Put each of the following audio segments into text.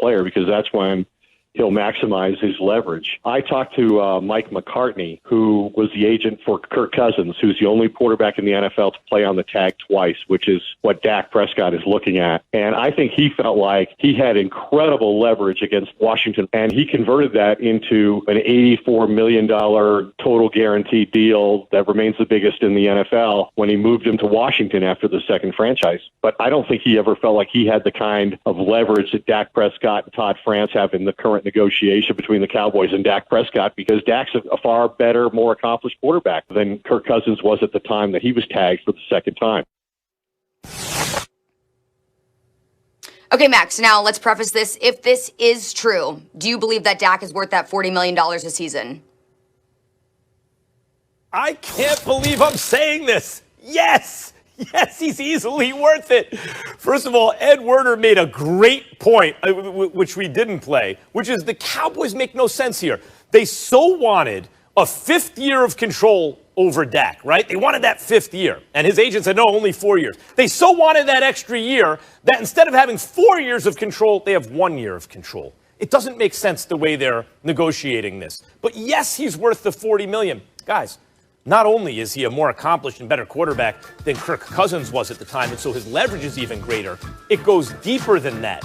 player because that's when he'll maximize his leverage. I talked to Mike McCartney, who was the agent for Kirk Cousins, who's the only quarterback in the NFL to play on the tag twice, which is what Dak Prescott is looking at. And I think he felt like he had incredible leverage against Washington, and he converted that into an $84 million total guaranteed deal that remains the biggest in the NFL when he moved him to Washington after the second franchise. But I don't think he ever felt like he had the kind of leverage that Dak Prescott and Todd France have in the current negotiation between the Cowboys and Dak Prescott, because Dak's a far better, more accomplished quarterback than Kirk Cousins was at the time that he was tagged for the second time. Okay, Max, now let's preface this. If this is true, do you believe that Dak is worth that $40 million a season? I can't believe I'm saying this. Yes. Yes, he's easily worth it. First of all, Ed Werder made a great point, which we didn't play, which is the Cowboys make no sense here. They so wanted a fifth year of control over Dak, right? They wanted that fifth year. And his agent said, no, only 4 years. They so wanted that extra year that instead of having 4 years of control, they have 1 year of control. It doesn't make sense the way they're negotiating this. But yes, he's worth the $40 million. Guys, not only is he a more accomplished and better quarterback than Kirk Cousins was at the time, and so his leverage is even greater, it goes deeper than that.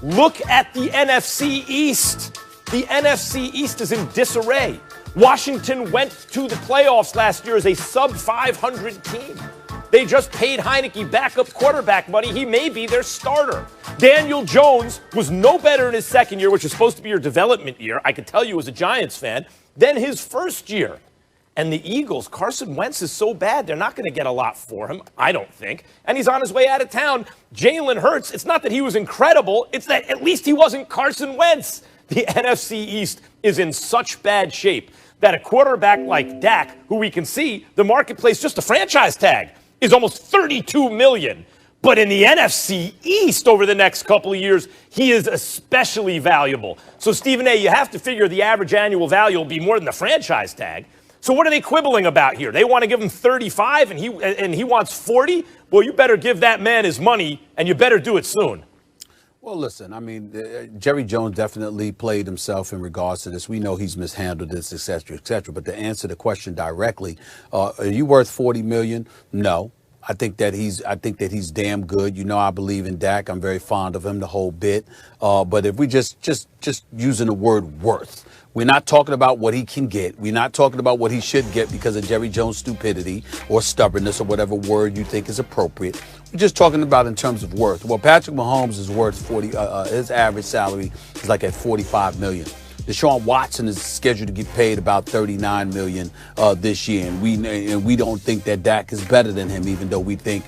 Look at the NFC East. The NFC East is in disarray. Washington went to the playoffs last year as a sub-500 team. They just paid Heineke backup quarterback money. He may be their starter. Daniel Jones was no better in his second year, which is supposed to be your development year, I could tell you as a Giants fan, than his first year. And the Eagles, Carson Wentz is so bad, they're not going to get a lot for him, I don't think. And he's on his way out of town. Jalen Hurts, it's not that he was incredible, it's that at least he wasn't Carson Wentz. The NFC East is in such bad shape that a quarterback like Dak, who we can see, the marketplace, just a franchise tag, is almost $32 million. But in the NFC East over the next couple of years, he is especially valuable. So, Stephen A., you have to figure the average annual value will be more than the franchise tag. So what are they quibbling about here? They want to give him 35 and he wants 40? Well, you better give that man his money, and you better do it soon. Well, listen, I mean, Jerry Jones definitely played himself in regards to this. We know he's mishandled this, et cetera, et cetera. But to answer the question directly, are you worth $40 million? No. I think that he's damn good. You know, I believe in Dak. I'm very fond of him, the whole bit. But if we just using the word worth, we're not talking about what he can get. We're not talking about what he should get because of Jerry Jones' stupidity or stubbornness or whatever word you think is appropriate. We're just talking about in terms of worth. Well, Patrick Mahomes is worth 40. His average salary is like at $45 million. Deshaun Watson is scheduled to get paid about $39 million this year, and we don't think that Dak is better than him, even though we think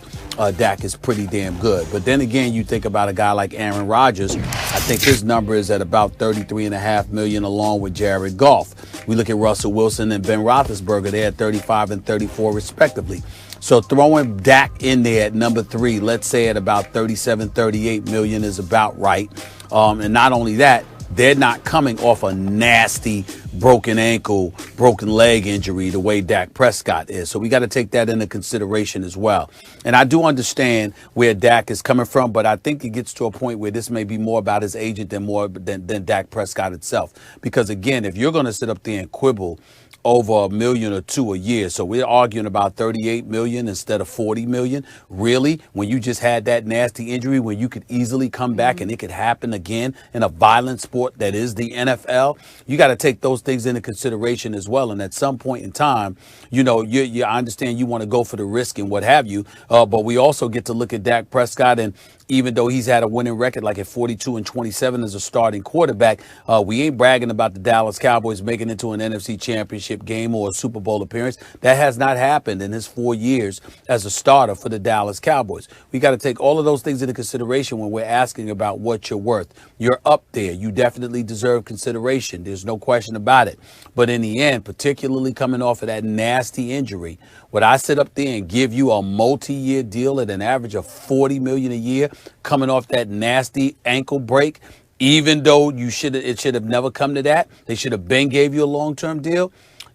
Dak is pretty damn good. But then again, you think about a guy like Aaron Rodgers. I think his number is at about $33.5 million, along with Jared Goff. We look at Russell Wilson and Ben Roethlisberger; they're at 35 and 34 respectively. So throwing Dak in there at number 3, let's say at about 37, 38 million is about right. And not only that, they're not coming off a nasty broken ankle, broken leg injury the way Dak Prescott is. So we got to take that into consideration as well. And I do understand where Dak is coming from, but I think it gets to a point where this may be more about his agent than Dak Prescott itself. Because, again, if you're going to sit up there and quibble over $1 million or $2 million a year. So we're arguing about 38 million instead of 40 million. Really? When you just had that nasty injury, when you could easily come back and it could happen again in a violent sport that is the NFL, you got to take those things into consideration as well. And at some point in time, you know, I understand you want to go for the risk and what have you. But we also get to look at Dak Prescott, and even though he's had a winning record like at 42-27 as a starting quarterback, we ain't bragging about the Dallas Cowboys making it to an NFC Championship game or a Super Bowl appearance. That has not happened in his 4 years as a starter for the Dallas Cowboys. We got to take all of those things into consideration when we're asking about what you're worth. You're up there. You definitely deserve consideration. There's no question about it. But in the end, particularly coming off of that nasty injury, would I sit up there and give you a multi-year deal at an average of $40 million a year coming off that nasty ankle break, even though it should have never come to that? They should have been gave you a long-term deal.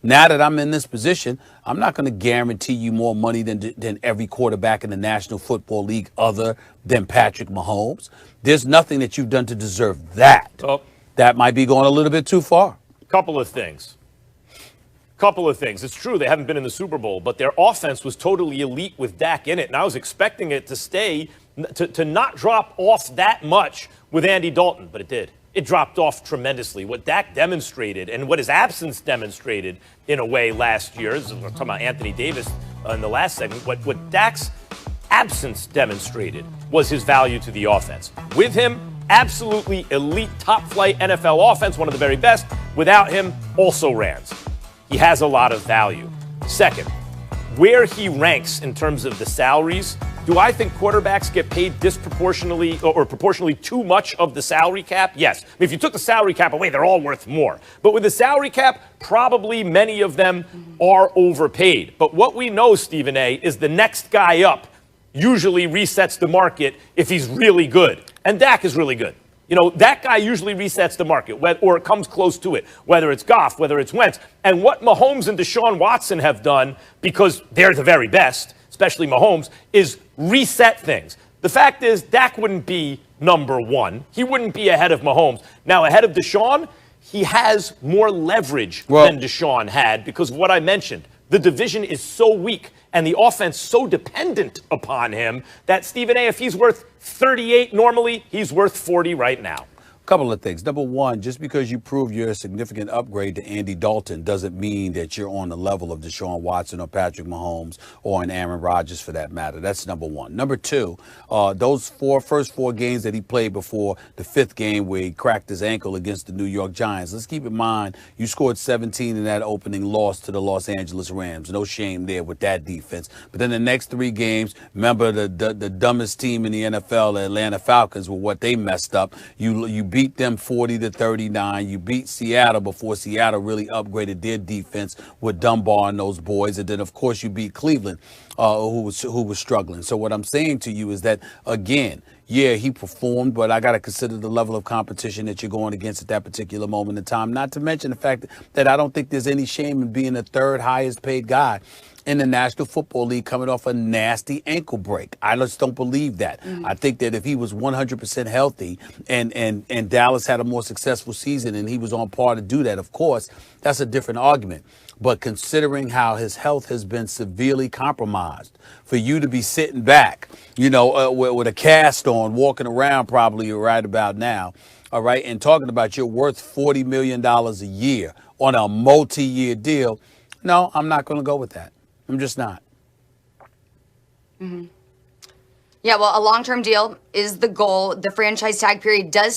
Now that I'm in this position, I'm not going to guarantee you more money than every quarterback in the National Football League other than Patrick Mahomes. There's nothing that you've done to deserve that. Oh. That might be going a little bit too far. Couple of things. It's true they haven't been in the Super Bowl, but their offense was totally elite with Dak in it, and I was expecting it to stay, to not drop off that much with Andy Dalton, but it did. It dropped off tremendously. What Dak demonstrated and what his absence demonstrated in a way last year, we're talking about Anthony Davis in the last segment, what Dak's absence demonstrated was his value to the offense. With him, absolutely elite, top-flight NFL offense, one of the very best. Without him, also rans. He has a lot of value. Second, where he ranks in terms of the salaries, do I think quarterbacks get paid disproportionately or proportionally too much of the salary cap? Yes. I mean, if you took the salary cap away, they're all worth more. But with the salary cap, probably many of them are overpaid. But what we know, Stephen A., is the next guy up usually resets the market if he's really good. And Dak is really good. You know, that guy usually resets the market, or it comes close to it, whether it's Goff, whether it's Wentz. And what Mahomes and Deshaun Watson have done, because they're the very best, especially Mahomes, is reset things. The fact is, Dak wouldn't be number one. He wouldn't be ahead of Mahomes. Now, ahead of Deshaun, he has more leverage than Deshaun had because of what I mentioned. The division is so weak and the offense so dependent upon him that, Stephen A., if he's worth 38 normally, he's worth 40 right now. Couple of things. Number one, just because you prove you're a significant upgrade to Andy Dalton doesn't mean that you're on the level of Deshaun Watson or Patrick Mahomes or an Aaron Rodgers for that matter. That's number one. Number two, those first four games that he played before the fifth game where he cracked his ankle against the New York Giants. Let's keep in mind, you scored 17 in that opening loss to the Los Angeles Rams. No shame there with that defense. But then the next three games, remember the dumbest team in the NFL, the Atlanta Falcons, with what they messed up. You beat them 40-39. You beat Seattle before Seattle really upgraded their defense with Dunbar and those boys. And then, of course, you beat Cleveland, who was struggling. So what I'm saying to you is that, again, yeah, he performed, but I got to consider the level of competition that you're going against at that particular moment in time. Not to mention the fact that I don't think there's any shame in being the third highest paid guy in the National Football League coming off a nasty ankle break. I just don't believe that. I think that if he was 100% healthy and Dallas had a more successful season and he was on par to do that, of course, that's a different argument. But considering how his health has been severely compromised, for you to be sitting back, you know, with a cast on, walking around probably right about now, all right, and talking about you're worth $40 million a year on a multi-year deal, no, I'm not going to go with that. I'm just not. Yeah, well, a long-term deal is the goal. The franchise tag period does